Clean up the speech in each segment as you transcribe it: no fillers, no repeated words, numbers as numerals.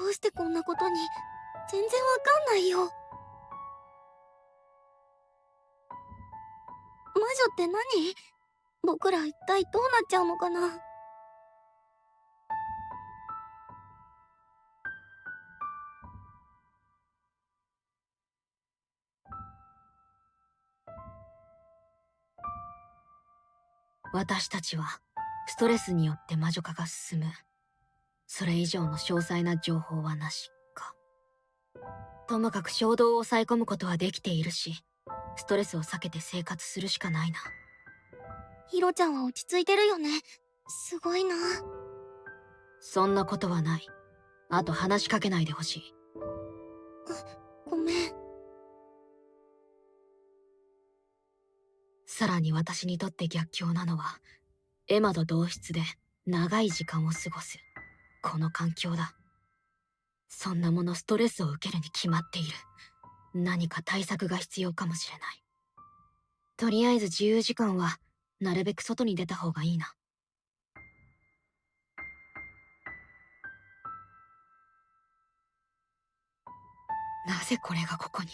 うしてこんなことに。全然わかんないよ。魔女って何？僕ら一体どうなっちゃうのかな。私たちはストレスによって魔女化が進む。それ以上の詳細な情報はなしか。ともかく衝動を抑え込むことはできているし、ストレスを避けて生活するしかないな。ヒロちゃんは落ち着いてるよね。すごいな。そんなことはない。あと話しかけないでほしい。ごめん。さらに私にとって逆境なのは、エマと同室で長い時間を過ごすこの環境だ。そんなものストレスを受けるに決まっている。何か対策が必要かもしれない。とりあえず自由時間はなるべく外に出た方がいいな。なぜこれがここに。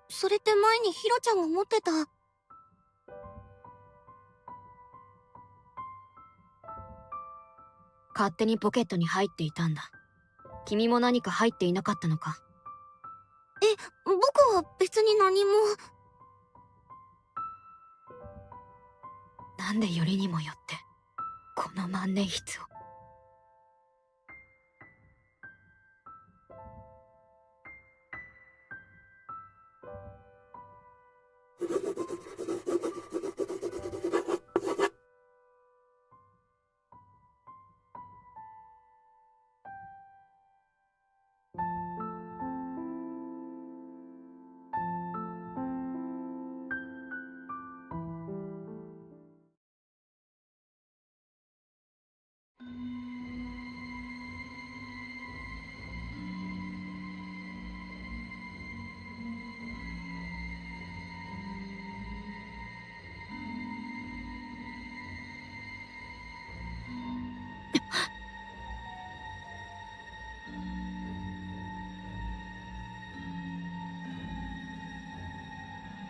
それって前にヒロちゃんが持ってた。勝手にポケットに入っていたんだ。君も何か入っていなかったのか？僕は別に何も。なんでよりにもよってこの万年筆を。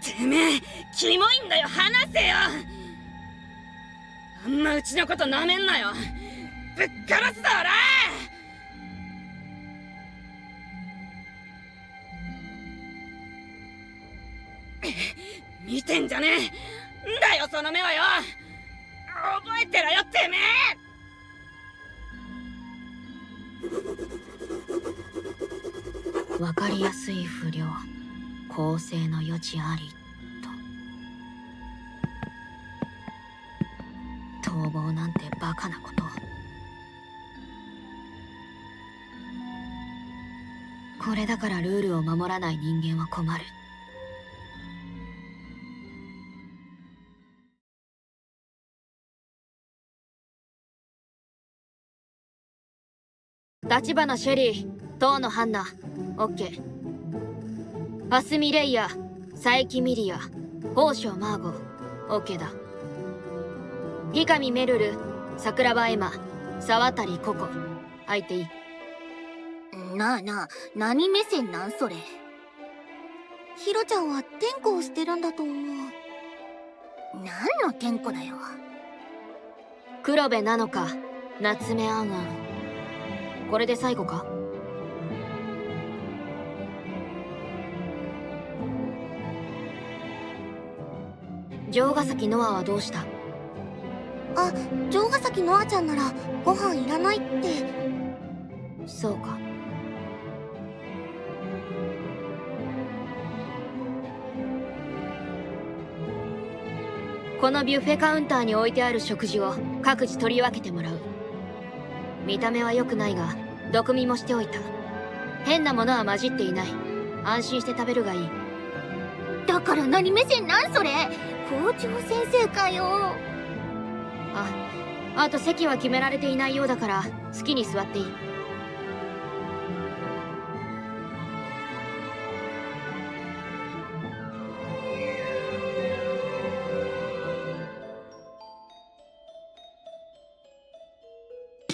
てめえ、キモいんだよ、話せよ。あんまうちのことなめんなよ。ぶっ殺すぞ、おら。見てんじゃねえ。んだよその目はよ。覚えてろよ、てめえ。わかりやすい不良、更生の余地ありと。逃亡なんてバカなこと。これだからルールを守らない人間は困る。立花シェリー、遠野ハンナ、オッケー。アスミレイヤ、佐伯ミリア、宝生マーゴ、オッケーだ。三上メルル、桜庭エマ、沢渡ココ、入っていい？なあなあ、何目線なんそれ。ヒロちゃんは転校してるんだと思う。何の転校だよ。黒部なのか、夏目アンアン。これで最後か？城ヶ崎ノアはどうした？あ、城ヶ崎ノアちゃんならご飯いらないって。そうか。このビュッフェカウンターに置いてある食事を各自取り分けてもらう。見た目は良くないが毒味もしておいた。変なものは混じっていない。安心して食べるがいい。だから何目線なんそれ。校長先生かよ。あと席は決められていないようだから好きに座っていい。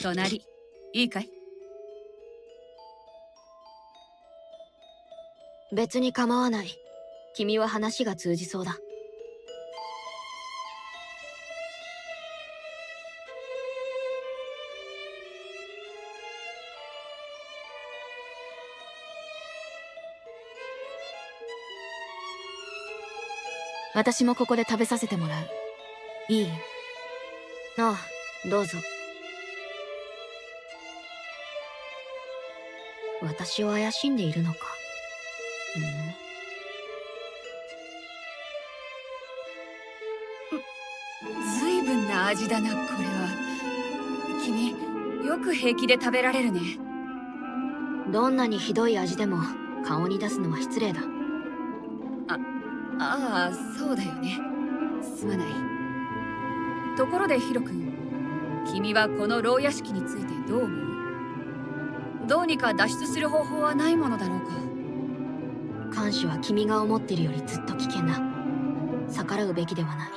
隣いいかい？別に構わない。君は話が通じそうだ。私もここで食べさせてもらう。いい？ああ、どうぞ。私を怪しんでいるのか。ずいぶんな味だな、これは。君、よく平気で食べられるね。どんなにひどい味でも顔に出すのは失礼だ。ああ、そうだよね。すまない。ところでヒロ君、君はこの牢屋敷についてどう思う？どうにか脱出する方法はないものだろうか？看守は君が思ってるよりずっと危険だ。逆らうべきではない。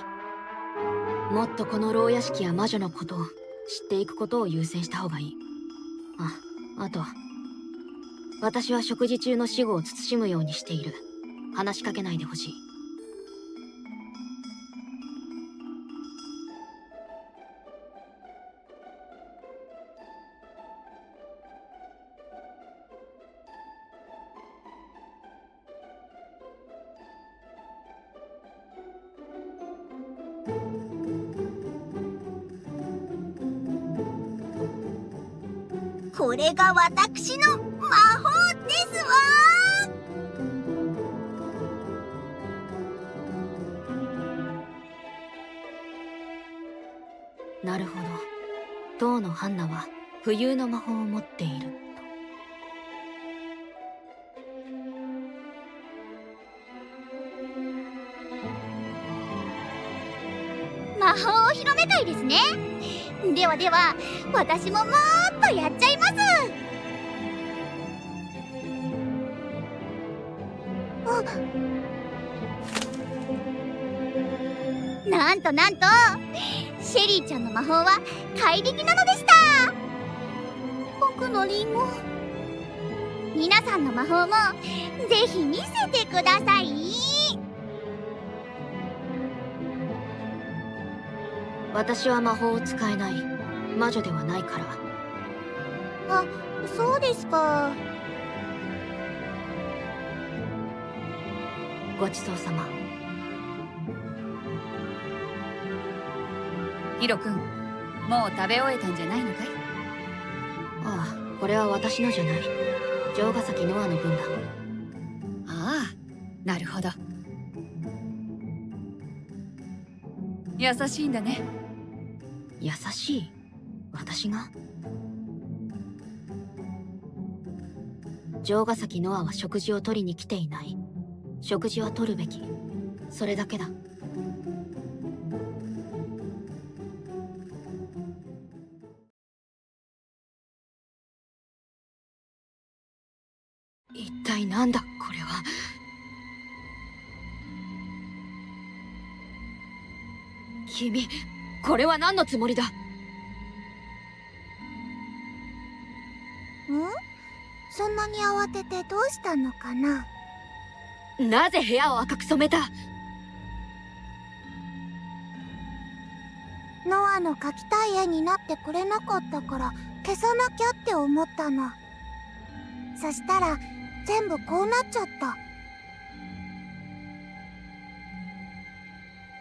もっとこの牢屋敷や魔女のことを知っていくことを優先した方がいい。あと私は食事中の死後を慎むようにしている。話しかけないでほしい。これが私の魔法ですわ。なるほど。当のハンナは浮遊の魔法を持っていると。魔法を広めたいですね。ではでは、私ももっとやっちゃいます。なんとなんと、シェリーちゃんの魔法は怪力なのでした。僕のリンゴ、皆さんの魔法もぜひ見せてください。私は魔法を使えない。魔女ではないから。あ、そうですか。ごちそうさま。ヒロ君、もう食べ終えたんじゃないのかい？ああ、これは私のじゃない。城ヶ崎ノアの分だ。ああ、なるほど。優しいんだね。優しい？私が？城ヶ崎ノアは食事を取りに来ていない。食事は取るべき。それだけだ。一体なんだこれは。君、これは何のつもりだ？そんなに慌ててどうしたのかな。なぜ部屋を赤く染めた？ノアの描きたい絵になってくれなかったから消さなきゃって思ったの。そしたら全部こうなっちゃった。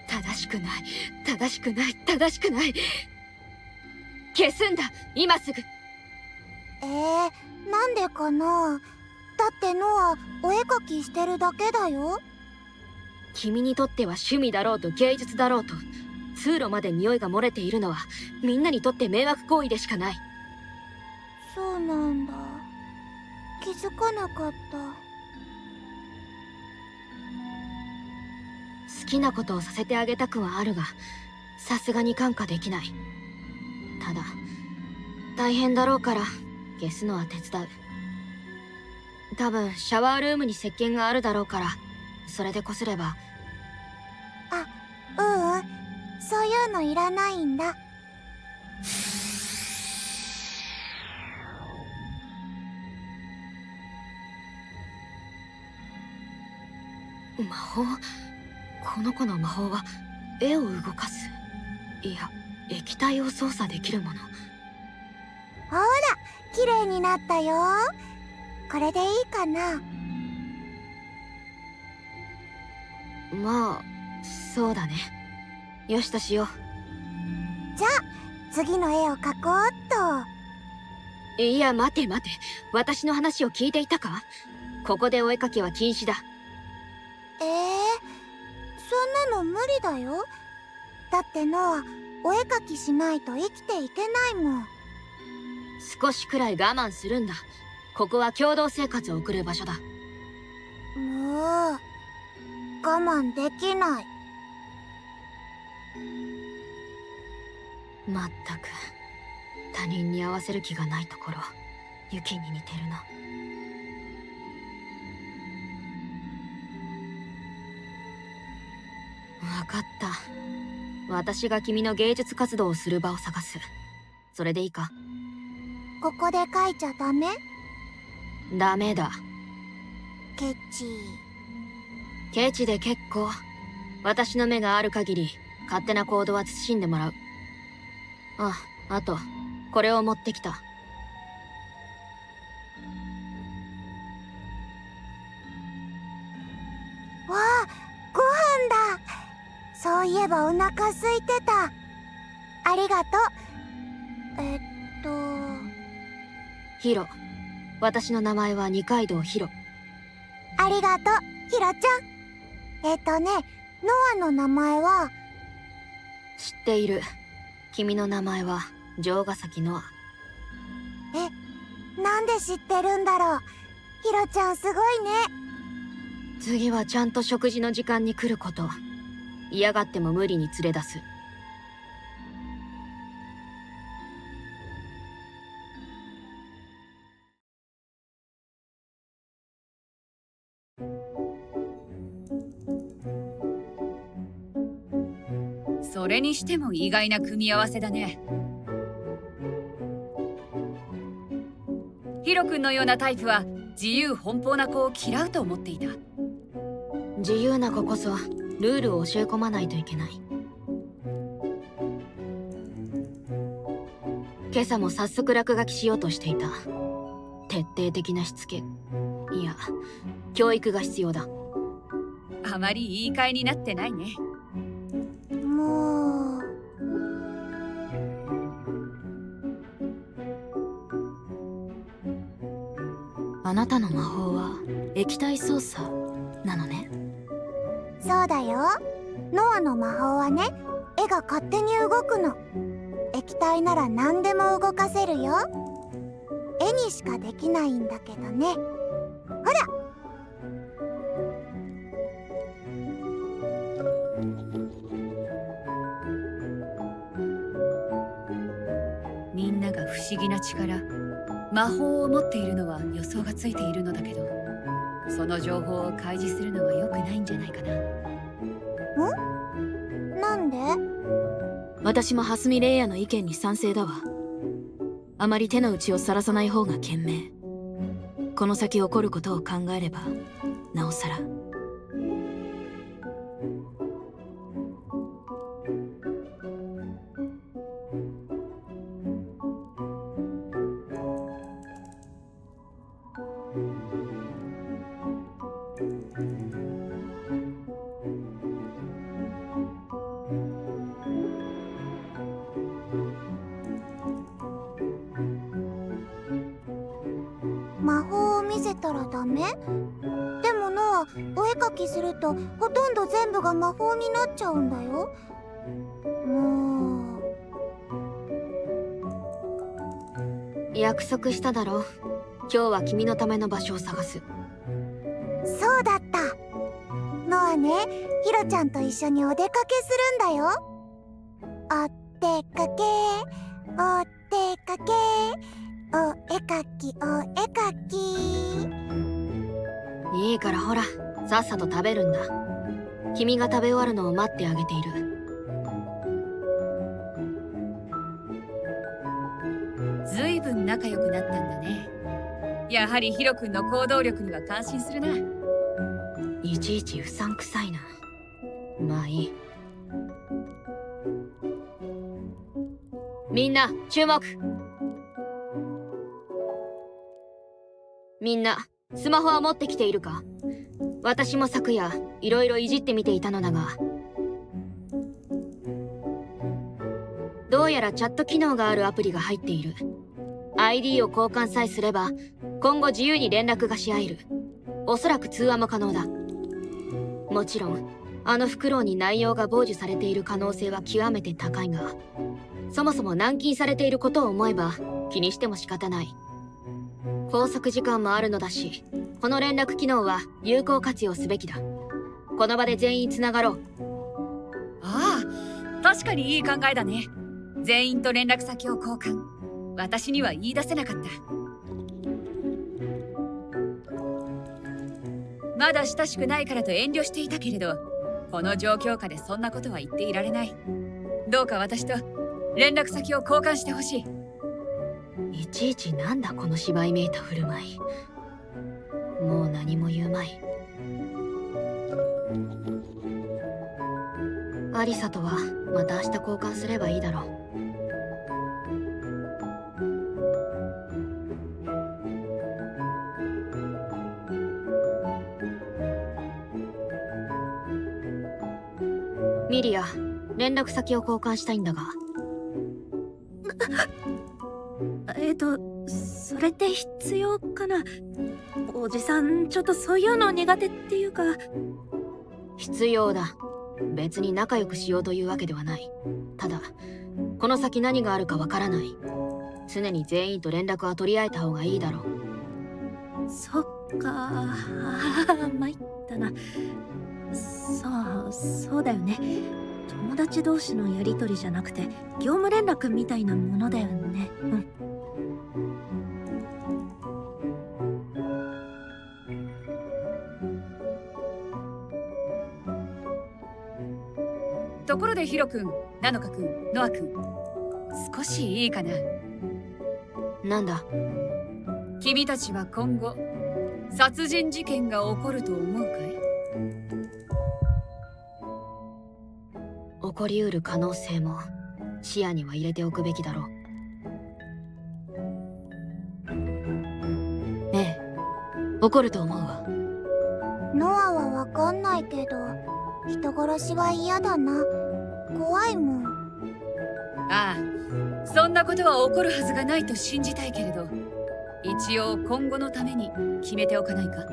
正しくない、正しくない、正しくない。消すんだ、今すぐ。なんでかな。だってノアお絵描きしてるだけだよ。君にとっては趣味だろうと芸術だろうと、通路まで匂いが漏れているのはみんなにとって迷惑行為でしかない。そうなんだ。気づかなかった。好きなことをさせてあげたくはあるが、さすがに看過できない。ただ大変だろうから消すのは手伝う。多分シャワールームに石鹸があるだろうから、それでこすれば。そういうのいらないんだ。魔法？この子の魔法は絵を動かす、いや液体を操作できるもの。ほら、綺麗になったよ。これでいいかな？まあそうだね。よしとしよう。じゃあ次の絵を描こうっと。いや待て待て、私の話を聞いていたか？ここでお絵かきは禁止だ。そんなの無理だよ。だってノア、お絵描きしないと生きていけないもん。少しくらい我慢するんだ。ここは共同生活を送る場所だ。もう我慢できない。まったく他人に合わせる気がないところ、ユキに似てるな。わかった。私が君の芸術活動をする場を探す。それでいいか？ここで描いちゃダメ？ダメだ。ケチ。ケチで結構。私の目がある限り勝手な行動は慎んでもらう。あとこれを持ってきた。わあ、ご飯だ。そういえばお腹空いてた。ありがとう。ヒロ。私の名前は二階堂ヒロ。ありがとう、ヒロちゃん。ノアの名前は？知っている。君の名前は城ヶ崎ノア。なんで知ってるんだろう。ヒロちゃんすごいね。次はちゃんと食事の時間に来ること。嫌がっても無理に連れ出す。それにしても意外な組み合わせだね。ヒロ君のようなタイプは自由奔放な子を嫌うと思っていた。自由な子こそルールを教え込まないといけない。今朝も早速落書きしようとしていた。徹底的なしつけ、いや教育が必要だ。あまり言い換えになってないね。もう。あなたの魔法は液体操作なのね。そうだよ。ノアの魔法はね、絵が勝手に動くの。液体なら何でも動かせるよ。絵にしかできないんだけどね。ほら。みんなが不思議な力、魔法を持っているのは予想がついているのだけど、その情報を開示するのは良くないんじゃないかな。なんで？私も蓮見玲也の意見に賛成だわ。あまり手の内をさらさない方が賢明。この先起こることを考えればなおさら。魔法を見せたらダメ？でもノア、お絵描きするとほとんど全部が魔法になっちゃうんだよ。もう。約束しただろ。今日は君のための場所を探す。そうだった。ノアね、ヒロちゃんと一緒にお出かけするんだよ。お出かけ、お出かけ、お絵描き、お絵描き。いいからほら、さっさと食べるんだ。君が食べ終わるのを待ってあげている。ずいぶん仲良くなったんだね。やはりヒロ君の行動力には感心するな。いちいちうさんくさいな。まあいい。みんな注目。みんなスマホは持ってきているか？私も昨夜いろいろいじってみていたのだが、どうやらチャット機能があるアプリが入っている。 ID を交換さえすれば今後自由に連絡がし合える。おそらく通話も可能だ。もちろんあのフクロウに内容が傍受されている可能性は極めて高いが、そもそも軟禁されていることを思えば気にしても仕方ない。拘束時間もあるのだし、この連絡機能は有効活用すべきだ。この場で全員つながろう。ああ、確かにいい考えだね。全員と連絡先を交換。私には言い出せなかった。まだ親しくないからと遠慮していたけれど、この状況下でそんなことは言っていられない。どうか私と連絡先を交換してほしい。いちいちなんだこの芝居めいた振る舞い。もう何も言うまい。アリサとはまた明日交換すればいいだろう。ミリア、連絡先を交換したいんだが。それって必要かな？おじさん、ちょっとそういうの苦手っていうか。必要だ。別に仲良くしようというわけではない。ただ、この先何があるかわからない。常に全員と連絡は取り合えた方がいいだろう。そっか。参ったな。そうだよね。友達同士のやりとりじゃなくて業務連絡みたいなものだよね。うん。ところでヒロ君、ナノカ君、ノア君、少しいいかな？なんだ？君たちは今後殺人事件が起こると思うかい？起こりうる可能性も視野には入れておくべきだろう。ええ、起こると思うわ。ノアはわかんないけど、人殺しは嫌だな。怖いもん。ああ、そんなことは起こるはずがないと信じたいけれど、一応今後のために決めておかないか？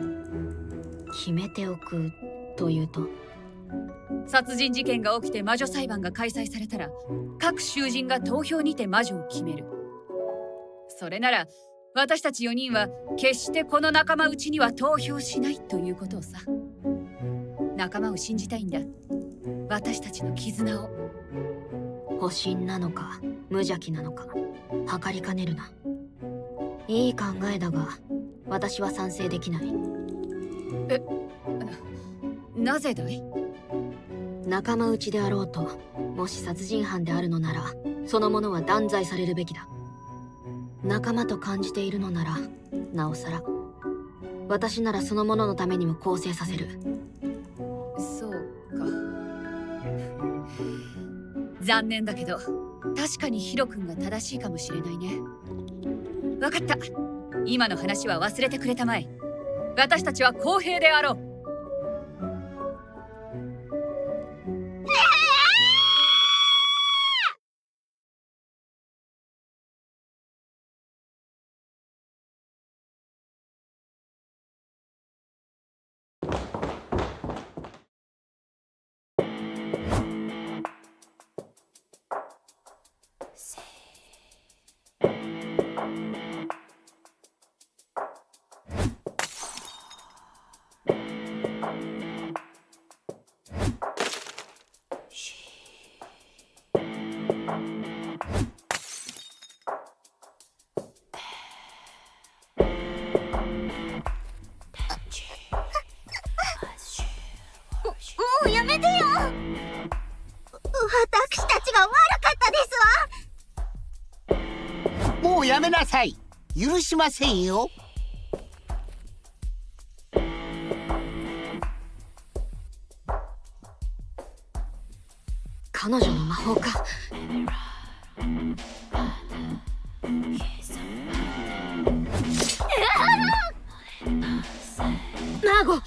決めておくというと？殺人事件が起きて魔女裁判が開催されたら、各囚人が投票にて魔女を決める。それなら私たち4人は決してこの仲間内には投票しないということをさ。仲間を信じたいんだ。私たちの絆を。保身なのか無邪気なのか測りかねるな。いい考えだが私は賛成できない。なぜだい？仲間内であろうと、もし殺人犯であるのならそのものは断罪されるべきだ。仲間と感じているのならなおさら。私ならそのもののためにも更生させる。そうか。残念だけど確かにヒロ君が正しいかもしれないね。わかった。今の話は忘れてくれたまえ。私たちは公平であろう。もうやめてよ。私たちが悪かったですわ。もうやめなさい。許しませんよ。彼女の魔法か。ナーゴ。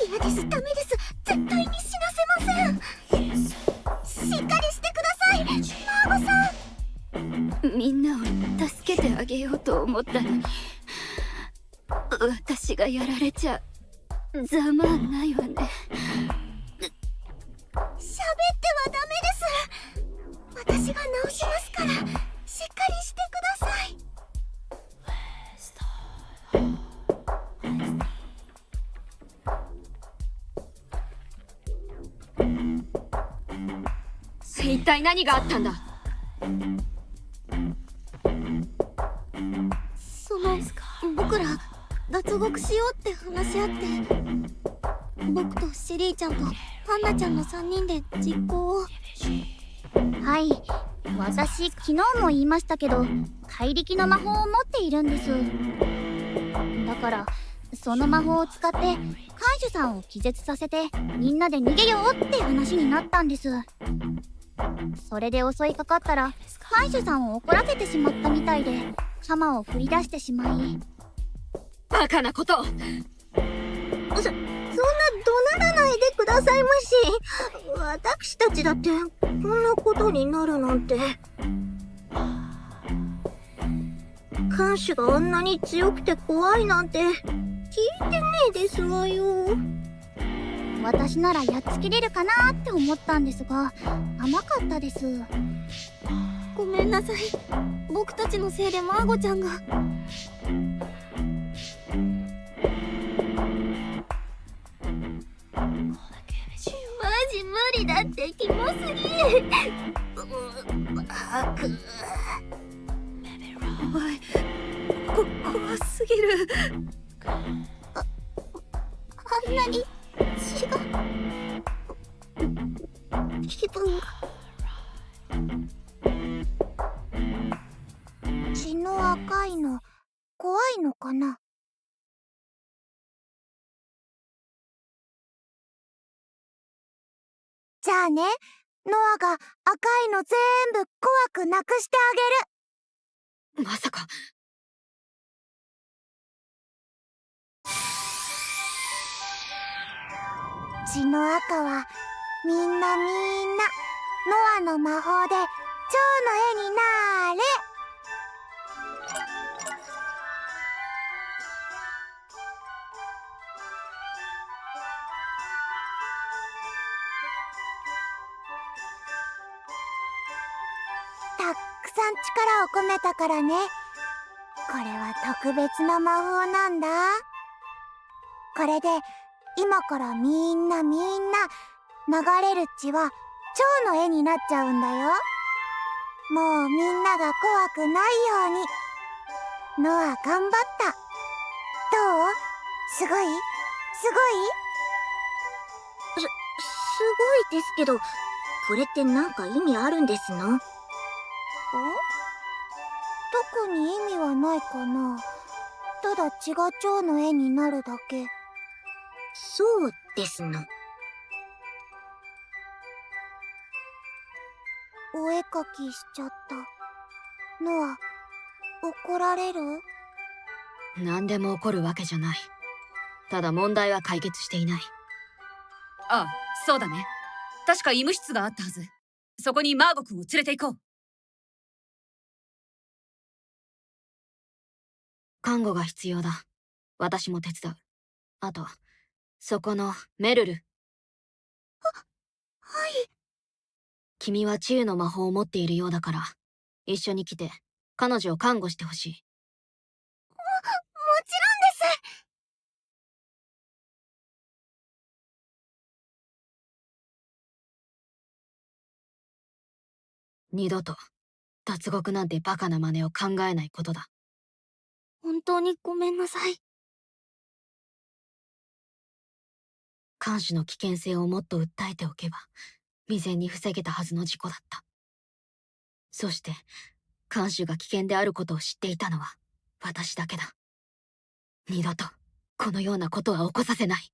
嫌です、ダメです。絶対に死なせません。しっかりしてください、マーゴさん。みんなを助けてあげようと思ったのに、私がやられちゃざまあないわね。喋ってはダメです。私が直しますから、しっかりしてください。一体何があったんだ。僕ら脱獄しようって話し合って、僕とシェリーちゃんとパンナちゃんの3人で実行を。はい、私昨日も言いましたけど、怪力の魔法を持っているんです。だからその魔法を使ってカイジュさんを気絶させて、みんなで逃げようって話になったんです。それで襲いかかったらカイジュさんを怒らせてしまったみたいで、鎌を振り出してしまい。バカなこと。そんな怒鳴らないでくださいまし。私たちだってこんなことになるなんて。看守があんなに強くて怖いなんて聞いてねえですわよ。私ならやっつけれるかなって思ったんですが、甘かったです。ごめんなさい。僕たちのせいでマーゴちゃんが。マジ無理だって、キモすぎ。おい、怖すぎる。あんなに血が、気分が。血の赤いの怖いのかな。じゃあね、ノアが赤いの全部怖くなくしてあげる。まさか。血の赤はみんなノアの魔法で蝶の絵になーれ。たくさん力を込めたからね。これは特別な魔法なんだ。これで今からみんな流れる血は蝶の絵になっちゃうんだよ。もうみんなが怖くないように。ノア頑張った。どう？すごい？すごいですけど、これってなんか意味あるんですの？特に意味はないかな。ただ血が蝶の絵になるだけ。そうですの。お絵かきしちゃった。ノア、怒られる？何でも起こるわけじゃない。ただ問題は解決していない。ああ、そうだね。確か医務室があったはず。そこにマーゴ君を連れて行こう。看護が必要だ。私も手伝う。あと、そこのメルル。はい。君は治癒の魔法を持っているようだから、一緒に来て彼女を看護してほしい。もちろんです。二度と脱獄なんてバカな真似を考えないことだ。本当にごめんなさい。看守の危険性をもっと訴えておけば未然に防げたはずの事故だった。そして看守が危険であることを知っていたのは私だけだ。二度とこのようなことは起こさせない。